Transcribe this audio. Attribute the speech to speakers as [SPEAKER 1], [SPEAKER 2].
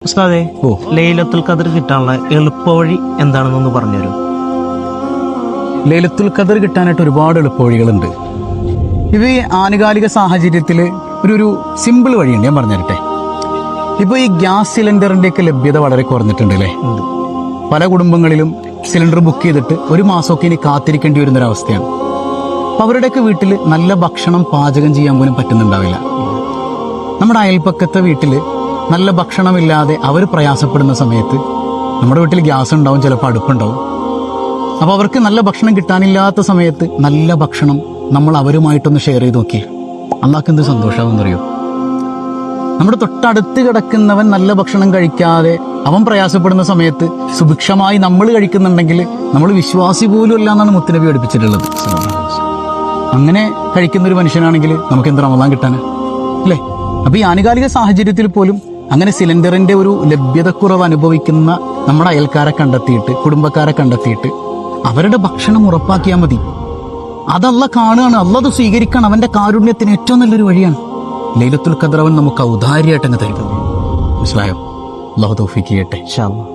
[SPEAKER 1] ഉസ്താദേ, ലൈലത്തുൽ ഖദർ കിട്ടാനുള്ള എളുപ്പവഴി എന്താണെന്നൊന്ന് പറഞ്ഞുതരൂ.
[SPEAKER 2] ലൈലത്തുൽ ഖദർ കിട്ടാനായിട്ട് ഒരുപാട് എളുപ്പവഴികളുണ്ട്. ഇത് ഈ ആനുകാലിക സാഹചര്യത്തിൽ ഒരു സിമ്പിൾ വഴിയുണ്ട്, ഞാൻ പറഞ്ഞുതരട്ടെ. ഇപ്പോൾ ഈ ഗ്യാസ് സിലിണ്ടറിൻ്റെയൊക്കെ ലഭ്യത വളരെ കുറഞ്ഞിട്ടുണ്ട് അല്ലേ. പല കുടുംബങ്ങളിലും സിലിണ്ടർ ബുക്ക് ചെയ്തിട്ട് ഒരു മാസമൊക്കെ ഇനി കാത്തിരിക്കേണ്ടി വരുന്നൊരവസ്ഥയാണ്. അപ്പോൾ അവരുടെയൊക്കെ വീട്ടിൽ നല്ല ഭക്ഷണം പാചകം ചെയ്യാൻ പോലും പറ്റുന്നുണ്ടാവില്ല. നമ്മുടെ അയൽപ്പക്കത്തെ വീട്ടിൽ നല്ല ഭക്ഷണമില്ലാതെ അവർ പ്രയാസപ്പെടുന്ന സമയത്ത് നമ്മുടെ വീട്ടിൽ ഗ്യാസ് ഉണ്ടാവും, ചിലപ്പോൾ അടുപ്പുണ്ടാവും. അപ്പോൾ അവർക്ക് നല്ല ഭക്ഷണം കിട്ടാനില്ലാത്ത സമയത്ത് നല്ല ഭക്ഷണം നമ്മൾ അവരുമായിട്ടൊന്ന് ഷെയർ ചെയ്ത് നോക്കി, അള്ളാഹ്ക്ക് എന്ത് സന്തോഷമാകുമെന്നറിയോ. നമ്മുടെ തൊട്ടടുത്ത് കിടക്കുന്നവൻ നല്ല ഭക്ഷണം കഴിക്കാതെ അവൻ പ്രയാസപ്പെടുന്ന സമയത്ത് സുഭിക്ഷമായി നമ്മൾ കഴിക്കുന്നുണ്ടെങ്കിൽ നമ്മൾ വിശ്വാസി പോലും അല്ല എന്നാണ് മുത്തുനബി പഠിപ്പിച്ചിട്ടുള്ളത്. അങ്ങനെ കഴിക്കുന്ന ഒരു മനുഷ്യനാണെങ്കിൽ നമുക്ക് എന്ത് റമദാൻ കിട്ടാന് അല്ലേ. അപ്പൊ ഈ ആനുകാലിക സാഹചര്യത്തിൽ പോലും അങ്ങനെ സിലിണ്ടറിന്റെ ഒരു ലഭ്യതക്കുറവ് അനുഭവിക്കുന്ന നമ്മുടെ അയൽക്കാരെ കണ്ടെത്തിയിട്ട്, കുടുംബക്കാരെ കണ്ടെത്തിയിട്ട് അവരുടെ ഭക്ഷണം ഉറപ്പാക്കിയാൽ മതി. അതല്ല കാണുകയാണ്, അള്ളത് സ്വീകരിക്കണം. അവന്റെ കാരുണ്യത്തിന് ഏറ്റവും നല്ലൊരു വഴിയാണ് ലൈലത്തുൽ ഖദർ. അവൻ നമുക്ക് ഔദാര്യമായിട്ട് അങ്ങ് തരുന്നത്. മനസ്സിലായോ? അല്ലാഹു തൗഫീഖ് ചെയ്യട്ടെ.
[SPEAKER 1] ഇൻഷാ അല്ലാഹ്.